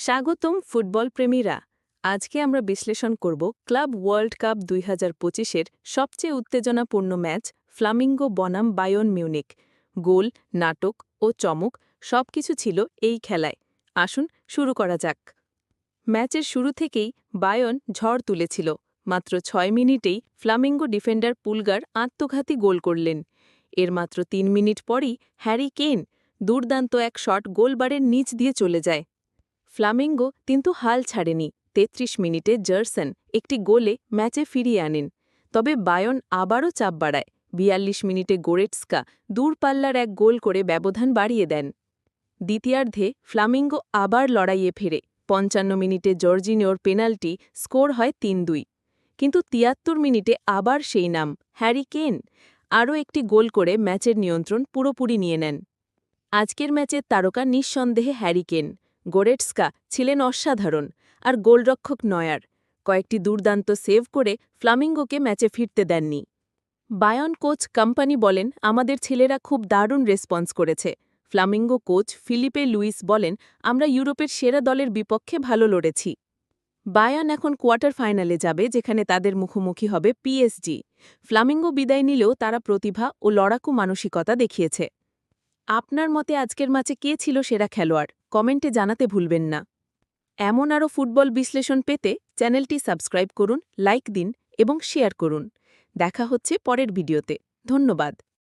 স্বাগতম ফুটবল প্রেমীরা। আজকে আমরা বিশ্লেষণ করব ক্লাব ওয়ার্ল্ড কাপ 2025-এর সবচেয়ে উত্তেজনাপূর্ণ ম্যাচ ফ্লামিঙ্গো বনাম বায়ন মিউনিক। গোল, নাটক ও চমক সবকিছু ছিল এই খেলায়। আসুন শুরু করা যাক। ম্যাচের শুরু থেকেই বায়ন ঝড় তুলেছিল। মাত্র 6 মিনিটেই ফ্লামিঙ্গো ডিফেন্ডার পুলগার আত্মঘাতী গোল করলেন। এর মাত্র 3 মিনিট পরই হ্যারি কেন দুর্দান্ত এক শট গোলবারের নিচ দিয়ে চলে যায়। ফ্লামিঙ্গো কিন্তু হাল ছাড়েনি। ৩৩ মিনিটে জারসন একটি গোলে ম্যাচে ফিরিয়ে আনেন। তবে বায়ন আবারও চাপ বাড়ায়। ৪২ মিনিটে গোরেটস্কা দূরপাল্লার এক গোল করে ব্যবধান বাড়িয়ে দেন। দ্বিতীয়ার্ধে ফ্লামিঙ্গো আবার লড়াইয়ে ফেরে। ৫৫ মিনিটে জর্জিনিওর পেনাল্টি স্কোর হয় ৩-২। কিন্তু ৭৩ মিনিটে আবার সেই নাম হ্যারি কেন আরও একটি গোল করে ম্যাচের নিয়ন্ত্রণ পুরোপুরি নিয়ে নেন। আজকের ম্যাচের তারকা নিঃসন্দেহে হ্যারি কেন। গোরেটস্কা ছিলেন অসাধারণ, আর গোলরক্ষক নয়ার কয়েকটি দুর্দান্ত সেভ করে ফ্লামিঙ্গোকে ম্যাচে ফিরতে দেননি। বায়ন কোচ কোম্পানি বলেন, আমাদের ছেলেরা খুব দারুণ রেসপন্স করেছে। ফ্লামিঙ্গো কোচ ফিলিপে লুইস বলেন, আমরা ইউরোপের সেরা দলের বিপক্ষে ভালো লড়েছি। বায়ার্ন এখন কোয়ার্টার ফাইনালে যাবে, যেখানে তাদের মুখোমুখি হবে পিএসজি। ফ্লামিঙ্গো বিদায় নিলেও তারা প্রতিভা ও লড়াকু মানসিকতা দেখিয়েছে। আপনার মতে আজকের ম্যাচে কে ছিল সেরা খেলোয়াড়? কমেন্টে জানাতে ভুলবেন না। এমন আরও ফুটবল বিশ্লেষণ পেতে চ্যানেলটি সাবস্ক্রাইব করুন, লাইক দিন এবং শেয়ার করুন। দেখা হচ্ছে পরের ভিডিওতে। ধন্যবাদ।